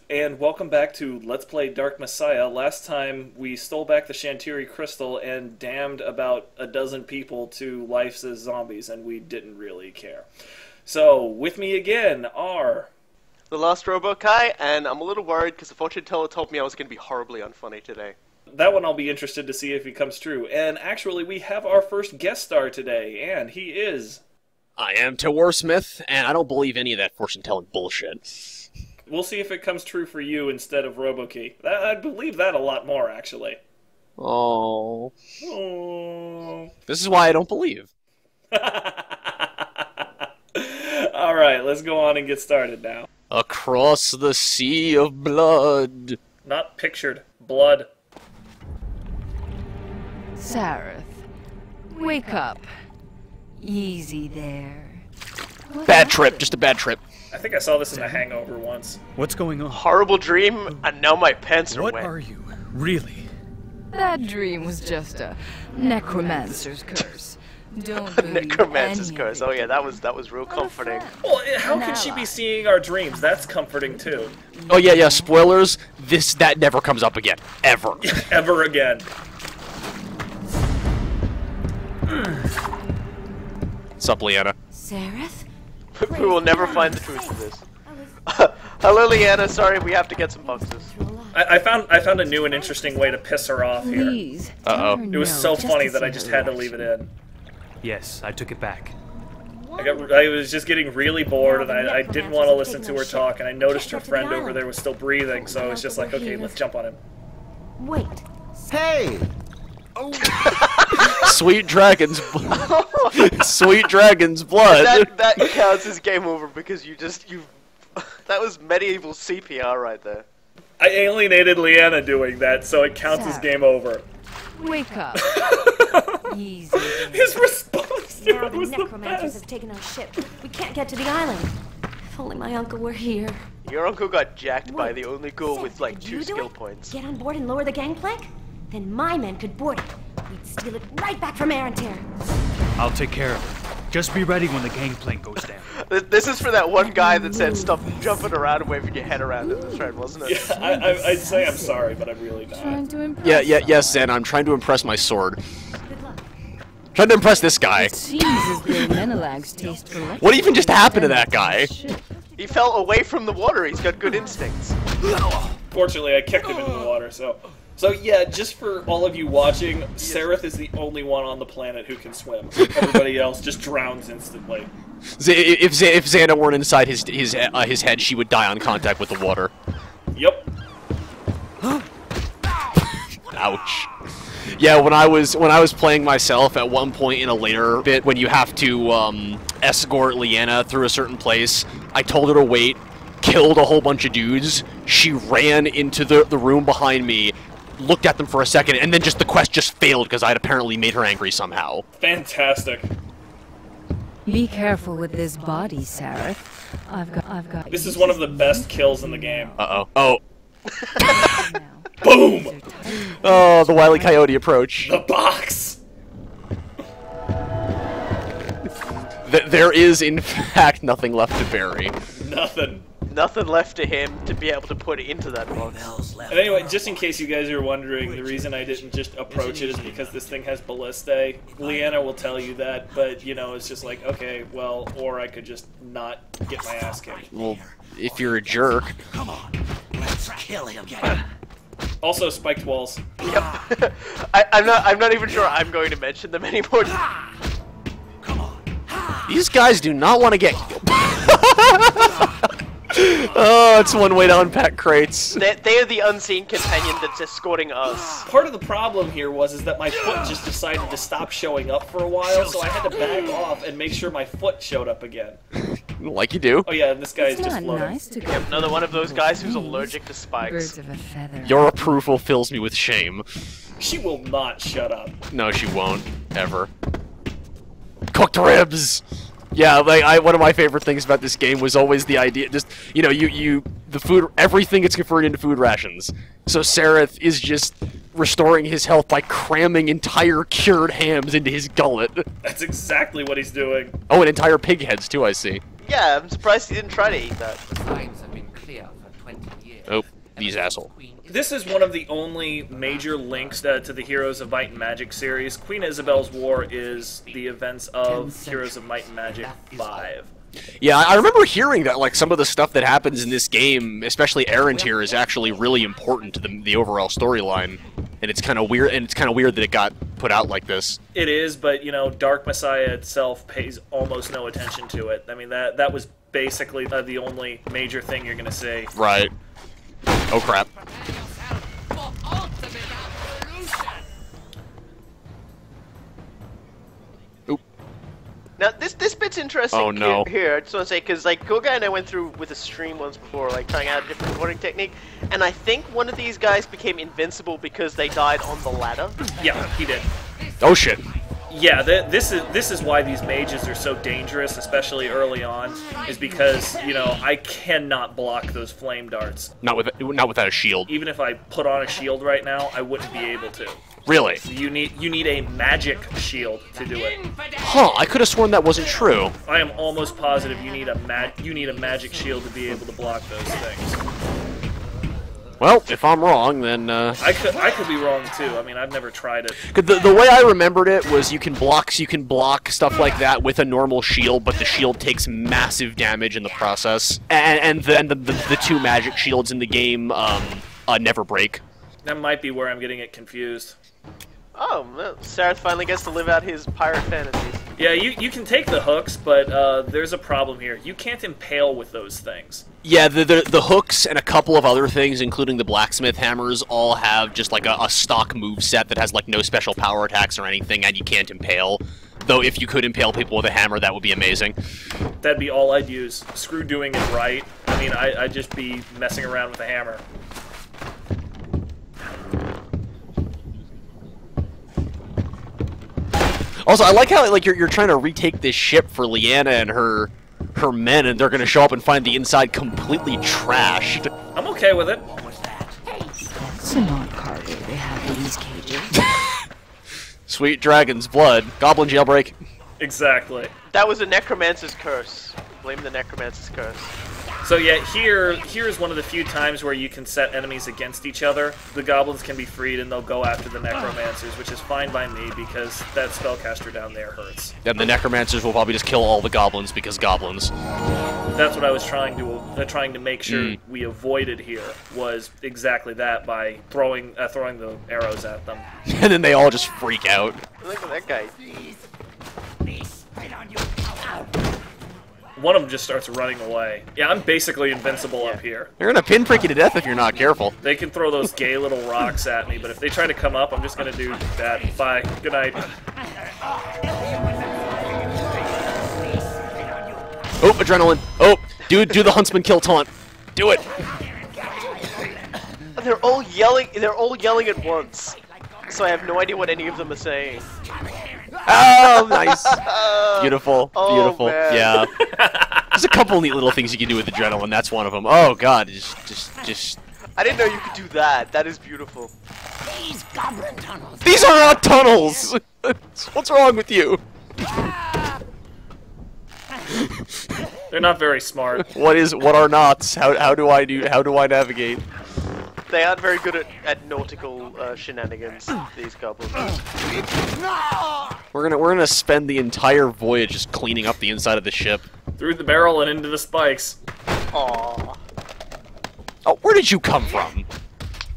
And welcome back to Let's Play Dark Messiah. Last time we stole back the Shantiri Crystal and damned about a dozen people to life as zombies, and we didn't really care. So, with me again are... The Last Robo-Kai, and I'm a little worried because the fortune teller told me I was going to be horribly unfunny today. That one I'll be interested to see if it comes true. And actually, we have our first guest star today, and he is... I am Tawar Smith, and I don't believe any of that fortune-telling bullshit. We'll see if it comes true for you instead of Robokey. I believe that a lot more, actually. Oh. Oh. This is why I don't believe. Alright, let's go on and get started now. Across the sea of blood. Not pictured. Blood. Sareth, wake up. Easy there. Bad trip, just a bad trip. I think I saw this in The Hangover once. What's going on? Horrible dream, and now my pants are What wet. are you? Really? That dream was just a necromancer's curse. Don't believe Necromancer's any curse. of Oh it. yeah, that was real comforting. Well, how could she be seeing our dreams? That's comforting too. Oh yeah, spoilers. That never comes up again. Ever. Ever again. Sup, Leanna? Sareth? We will never find the truth of this. Hello, Leanna. Sorry, we have to get some boxes. I found a new and interesting way to piss her off here. Please. Uh-oh. It was so funny that I just had to leave it in. Yes, I took it back. I was just getting really bored, and I didn't want to listen to her talk, and I noticed her friend over there was still breathing, so it's just like, okay, let's jump on him. Wait. Hey! Sweet dragon's Sweet dragon's blood. That counts as game over because you that was medieval CPR right there. I alienated Leanna doing that, so it counts as game over. Wake up. Easy there. His response to Now it the was the necromancers best. have taken our ship. We can't get to the island. If only my uncle were here. Your uncle got jacked by Wait, the only ghoul with Sareth, like could 2 you do skill it? points. Get on board and lower the gangplank? Then my men could board it. We'd steal it right back from Arantir. I'll take care of it. Just be ready when the gangplank goes down. This is for that one guy that said stop jumping around and waving your head around in the thread, wasn't it? Yeah, I'd say I'm sorry, but I'm really Trying not. to impress Yes, Zen, I'm trying to impress my sword. Good luck. Trying to impress this guy. It seems as though Menelag's taste for What even just happened to that guy? He fell away from the water. He's got good instincts. Fortunately, I kicked him into the water, so... So yeah, just for all of you watching, Sareth is the only one on the planet who can swim. Everybody else just drowns instantly. If Xana weren't inside his head, she would die on contact with the water. Yep. Ouch. Yeah, when I was playing myself at one point in a later bit, when you have to escort Leanna through a certain place, I told her to wait, killed a whole bunch of dudes. She ran into the room behind me, looked at them for a second, and then the quest just failed because I'd apparently made her angry somehow. Fantastic. Be careful with this body, Sareth. I've got. This is one of the best kills in the game. Uh-oh. Oh. now. Boom! Oh, the Wile E. Coyote approach. The box! There is, in fact, nothing left to bury. Nothing. Nothing left to him to be able to put into that box. And anyway, just in case you guys are wondering, the reason I didn't just approach it is because this thing has ballistae. Leanna will tell you that, but, you know, it's just like, okay, well, or I could just not get my ass kicked. Well, if you're a jerk. Come on, let's kill him. Also, spiked walls. Yep. I'm not even sure I'm going to mention them anymore. Come on. These guys do not want to get killed. Oh, it's one way to unpack crates. They are the unseen companion that's escorting us. Part of the problem here is that my foot just decided to stop showing up for a while, so I had to back off and make sure my foot showed up again. Like you do. Oh yeah, and this guy is It's just not floating. nice to go Yep, another one of those guys who's things. allergic to spikes. Birds of a feather. Your approval fills me with shame. She will not shut up. No, she won't. Ever. Cooked ribs! Yeah, like, one of my favorite things about this game was always the idea, just, you know, the food, everything gets converted into food rations. So Sareth is just restoring his health by cramming entire cured hams into his gullet. That's exactly what he's doing. Oh, and entire pig heads, too, I see. Yeah, I'm surprised he didn't try to eat that. The signs have been clear for 20 years. Oh, these assholes. This is one of the only major links to the Heroes of Might and Magic series. Queen Isabel's War is the events of Heroes of Might and Magic 5. Yeah, I remember hearing that like some of the stuff that happens in this game, especially Arantir, is actually really important to the overall storyline, and it's kind of weird. And it's kind of weird that it got put out like this. It is, but you know, Dark Messiah itself pays almost no attention to it. I mean, that was basically the only major thing you're gonna see. Right. Oh crap. Now, this bit's interesting. Oh, no. Here, I just want to say, because, like, Goga and I went through with a stream once before, like, trying out a different recording technique, and I think one of these guys became invincible because they died on the ladder. Yeah, he did. Oh, shit. Yeah, this is why these mages are so dangerous, especially early on, is because, you know, I cannot block those flame darts. Not without a shield. Even if I put on a shield right now, I wouldn't be able to. Really? You need a magic shield to do it. Huh, I could have sworn that wasn't true. I am almost positive you need a magic shield to be able to block those things. Well, if I'm wrong, then I could be wrong too. I mean, I've never tried it. The way I remembered it was you can block stuff like that with a normal shield, but the shield takes massive damage in the process. And the two magic shields in the game never break. That might be where I'm getting it confused. Oh, well, Sareth finally gets to live out his pirate fantasies. Yeah, you can take the hooks, but there's a problem here. You can't impale with those things. Yeah, the hooks and a couple of other things, including the blacksmith hammers, all have just like a stock move set that has like no special power attacks or anything, and you can't impale. Though if you could impale people with a hammer, that would be amazing. That'd be all I'd use. Screw doing it right. I mean, I'd just be messing around with a hammer. Also, I like how like you're trying to retake this ship for Leanna and her men, and they're gonna show up and find the inside completely trashed. I'm okay with it. That's not cargo they have in these cages. Sweet dragon's blood. Goblin jailbreak. Exactly. That was a necromancer's curse. Blame the necromancer's curse. So yeah, here's one of the few times where you can set enemies against each other. The goblins can be freed and they'll go after the necromancers, which is fine by me because that spellcaster down there hurts. And the necromancers will probably just kill all the goblins because goblins. That's what I was trying to make sure we avoided here, was exactly that, by throwing the arrows at them. And then they all just freak out. Look at that guy. One of them just starts running away. Yeah, I'm basically invincible up here. They're gonna pinprick you to death if you're not careful. They can throw those gay little rocks at me, but if they try to come up, I'm just gonna do that. Bye. Good night. Oh, adrenaline. Oh, do the huntsman kill taunt. Do it. They're all yelling at once. So I have no idea what any of them are saying. Oh, nice. Beautiful. Oh, beautiful. man. Yeah. There's a couple neat little things you can do with adrenaline. That's one of them. Oh god, just. I didn't know you could do that. That is beautiful. These goblin tunnels. These are not tunnels. What's wrong with you? They're not very smart. What are knots? How do I navigate? They aren't very good at nautical shenanigans, these goblins. We're gonna spend the entire voyage just cleaning up the inside of the ship. Through the barrel and into the spikes. Aww. Oh, where did you come from?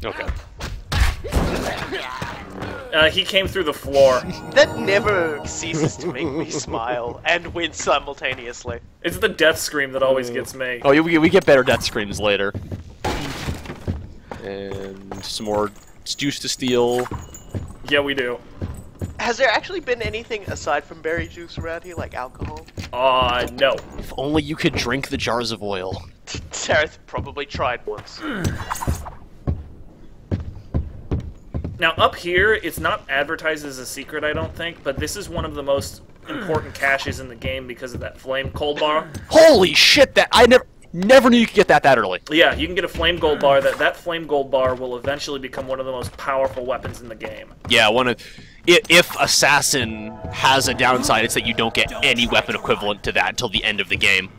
Okay. He came through the floor. That never ceases to make me smile and wince simultaneously. It's the death scream that always gets me. Oh, we get better death screams later. And some more juice to steal. Yeah, we do. Has there actually been anything aside from berry juice around here, like alcohol? No. If only you could drink the jars of oil. Sareth probably tried once. Now, up here, it's not advertised as a secret, I don't think, but this is one of the most important caches in the game because of that flame gold bar. Holy shit! That I never knew you could get that early. Yeah, you can get a flame gold bar. That flame gold bar will eventually become one of the most powerful weapons in the game. Yeah, if Assassin has a downside, it's that you don't get any weapon equivalent to that until the end of the game.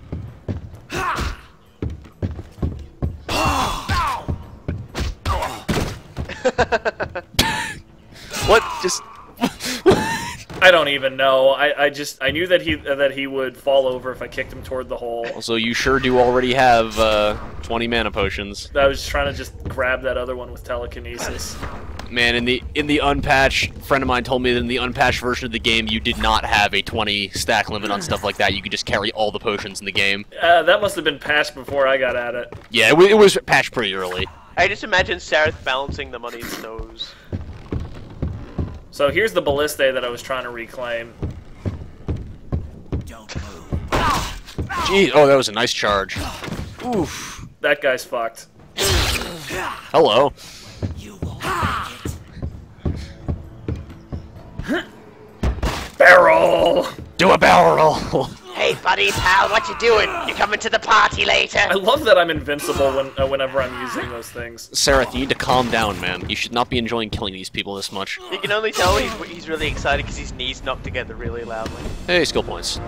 What? Just... I don't even know. I knew that he would fall over if I kicked him toward the hole. Also, you sure do already have 20 mana potions. I was trying to just grab that other one with telekinesis. Man, in the unpatched, friend of mine told me that in the unpatched version of the game, you did not have a 20 stack limit on stuff like that. You could just carry all the potions in the game. That must have been patched before I got at it. Yeah, it was patched pretty early. I just imagine Sareth balancing them on his nose. So here's the Balliste that I was trying to reclaim. Gee, oh, that was a nice charge. Oof. That guy's fucked. Hello. Barrel! Do a barrel roll! Hey, buddy, pal, what you doing? You coming to the party later? I love that I'm invincible whenever I'm using those things. Sareth, you need to calm down, man. You should not be enjoying killing these people this much. You can only tell he's really excited because his knees knock together really loudly. Hey, skill points.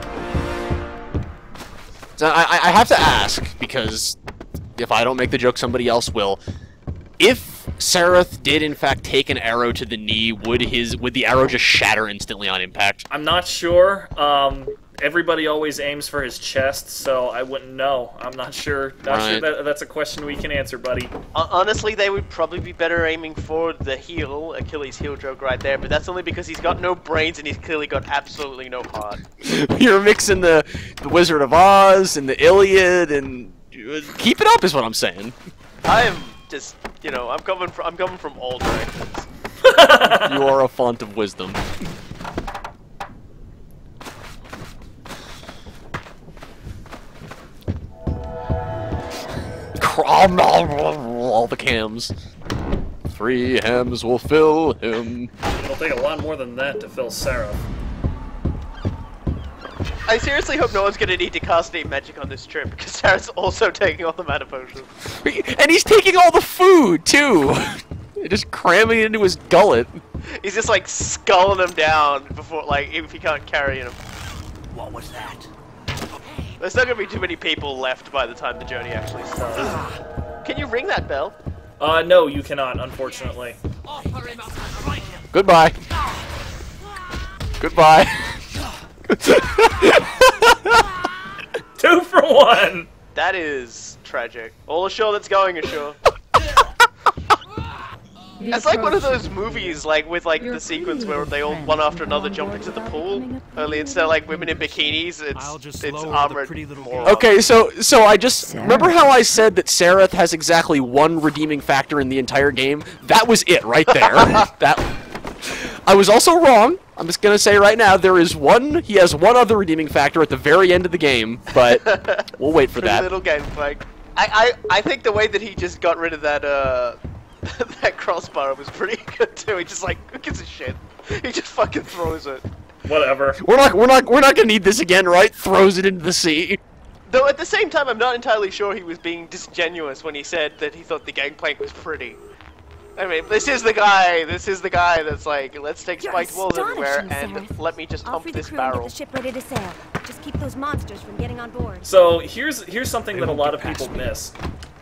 So I have to ask, because if I don't make the joke, somebody else will. If Sareth did in fact take an arrow to the knee, would the arrow just shatter instantly on impact? I'm not sure. Everybody always aims for his chest, so I wouldn't know. I'm not sure. Sure that's a question we can answer, buddy. Honestly, they would probably be better aiming for the heel, Achilles' heel joke right there, but that's only because he's got no brains and he's clearly got absolutely no heart. You're mixing the Wizard of Oz and the Iliad, and keep it up is what I'm saying. I am just, you know, I'm coming from all directions. You are a font of wisdom. All the cams. 3 hams will fill him. It'll take a lot more than that to fill Sareth. I seriously hope no one's gonna need to cast any magic on this trip, because Sarah's also taking all the mana potions. And he's taking all the food, too! Just cramming it into his gullet. He's just like sculling them down before, like, if he can't carry them. What was that? There's not gonna be too many people left by the time the journey actually starts. Can you ring that bell? No, you cannot, unfortunately. Goodbye. Goodbye. 2 for 1! That is tragic. All ashore that's going ashore. It's like one of those movies, like with like the sequence where they all one after another jump into the pool. Only instead of like women in bikinis, it's armored more. Okay, so I just remember how I said that Sareth has exactly one redeeming factor in the entire game. That was it right there. I was also wrong. I'm just gonna say right now he has one other redeeming factor at the very end of the game, but we'll wait for that. Little game fight. I think the way that he just got rid of that that crossbar was pretty good too. He just like, who gives a shit? He just fucking throws it. Whatever. We're not gonna need this again, right? Throws it into the sea. Though at the same time, I'm not entirely sure he was being disingenuous when he said that he thought the gangplank was pretty. I mean, this is the guy that's like, let's take spiked walls everywhere and let me just hump this barrel. Get the ship ready to sail. Just keep those monsters from getting on board. So here's something that a lot of people miss.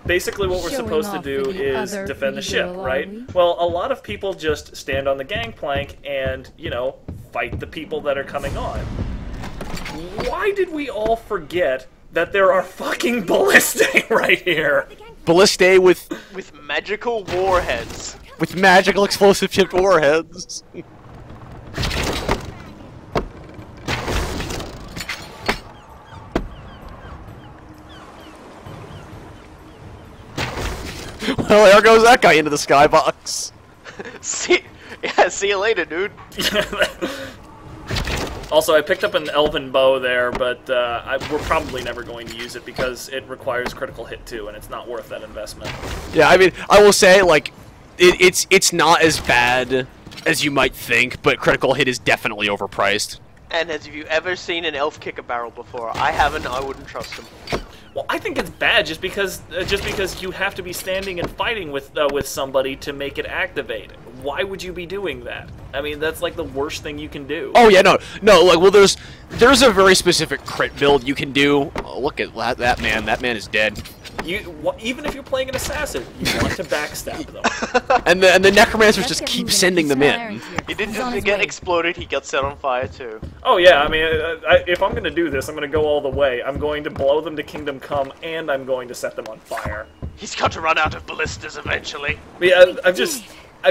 Basically what we're supposed to do is defend the ship, right? Well, a lot of people just stand on the gangplank and, you know, fight the people that are coming on. Why did we all forget that there are fucking ballistae right here? Ballistae with magical warheads. With magical explosive tipped warheads. Well, there goes that guy into the skybox. See you later, dude. Also, I picked up an elven bow there, but we're probably never going to use it because it requires critical hit too, and it's not worth that investment. Yeah, I mean, I will say, like, it's not as bad as you might think, but critical hit is definitely overpriced. And have you ever seen an elf kick a barrel before? I haven't. I wouldn't trust him. Well, I think it's bad just because you have to be standing and fighting with somebody to make it activate. Why would you be doing that? I mean, that's like the worst thing you can do. Oh yeah, no, like, well, there's a very specific crit build you can do. Oh, look at that man. That man is dead. Even if you're playing an assassin, you want to backstab them. And the necromancers just keep sending them in. He didn't just get exploded, he got set on fire too. Oh yeah, I mean, if I'm going to do this, I'm going to go all the way. I'm going to blow them to Kingdom Come, and I'm going to set them on fire. He's got to run out of ballistas eventually. Yeah, I've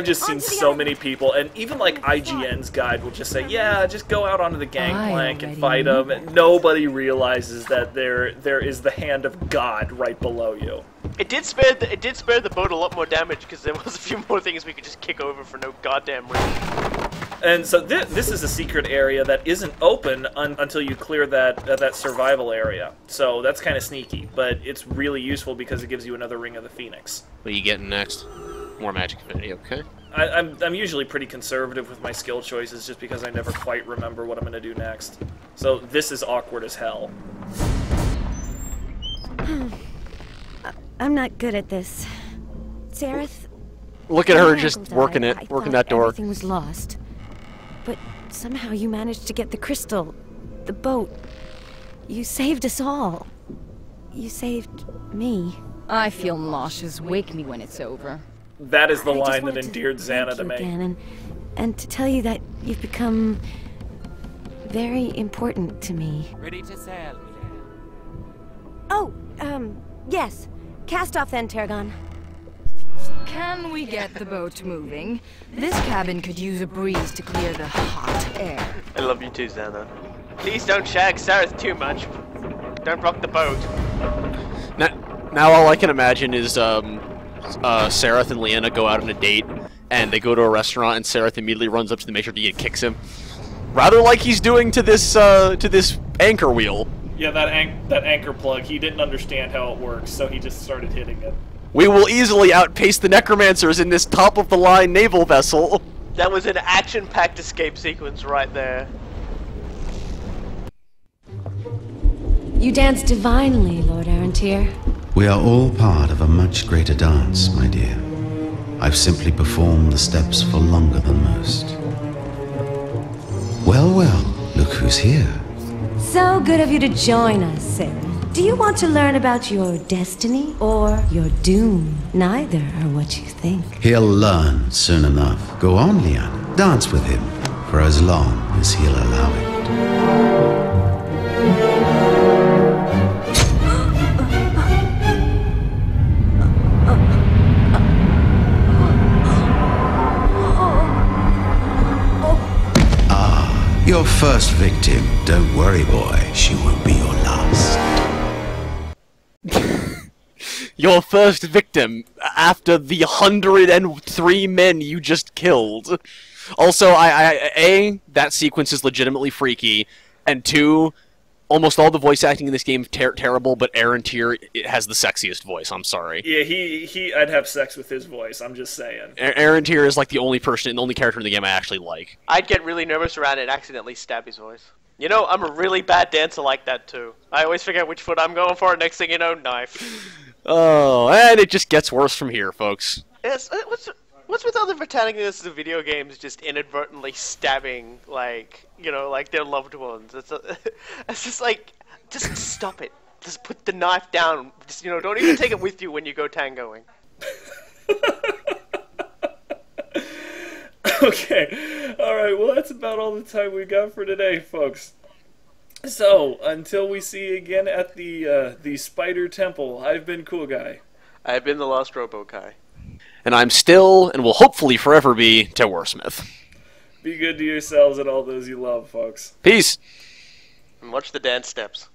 just seen so many people, and even like IGN's guide will just say, yeah, just go out onto the gangplank and fight them. And nobody realizes that there is the hand of God right below you. It did spare the boat a lot more damage because there was a few more things we could just kick over for no goddamn reason. And so this is a secret area that isn't open until you clear that survival area. So that's kind of sneaky, but it's really useful because it gives you another Ring of the Phoenix. What are you getting next? More magic affinity, okay. I'm usually pretty conservative with my skill choices just because I never quite remember what I'm going to do next. So this is awkward as hell. I'm not good at this. Sareth... Look at her just working that door. Everything was lost. But somehow you managed to get the crystal, the boat. You saved us all. You saved me. I feel nauseous. Wake me when it's over. That is the line that endeared Xana to me. Again, and to tell you that you've become very important to me. Ready to sail. Oh, yes. Cast off then, Tarragon. Can we get the boat moving? This cabin could use a breeze to clear the hot air. I love you too, Xana. Please don't shag Sareth too much. Don't rock the boat. Now all I can imagine is Sareth and Leanna go out on a date, and they go to a restaurant, and Sareth immediately runs up to the matron and kicks him, rather like he's doing to this anchor wheel. Yeah, that anchor plug. He didn't understand how it works, so he just started hitting it. We will easily outpace the necromancers in this top-of-the-line naval vessel. That was an action-packed escape sequence right there. You dance divinely, Lord Arantir. We are all part of a much greater dance, my dear. I've simply performed the steps for longer than most. Well, well, look who's here. So good of you to join us, Sarah. Do you want to learn about your destiny or your doom? Neither are what you think. He'll learn soon enough. Go on, Leanna. Dance with him for as long as he'll allow it. Your first victim. Don't worry, boy. She won't be your last. Your first victim after the 103 men you just killed. Also, A, that sequence is legitimately freaky, and 2, almost all the voice acting in this game is terrible, but Arantir has the sexiest voice, I'm sorry. Yeah, I'd have sex with his voice, I'm just saying. Arantir is like the only character in the game I actually like. I'd get really nervous around it and accidentally stab his voice. You know, I'm a really bad dancer like that too. I always forget which foot I'm going for, and next thing you know, knife. Oh, and it just gets worse from here, folks. Yes, what's with all the protagonists of video games just inadvertently stabbing, like, you know, like their loved ones? It's just like, just stop it. Just put the knife down. Just, you know, don't even take it with you when you go tangoing. Okay, alright, well that's about all the time we got for today, folks. So, until we see you again at the Spider Temple, I've been Cool Guy. I've been the Lost Robo-Kai. And I'm still, and will hopefully forever be, Ted Warsmith. Be good to yourselves and all those you love, folks. Peace! And watch the dance steps.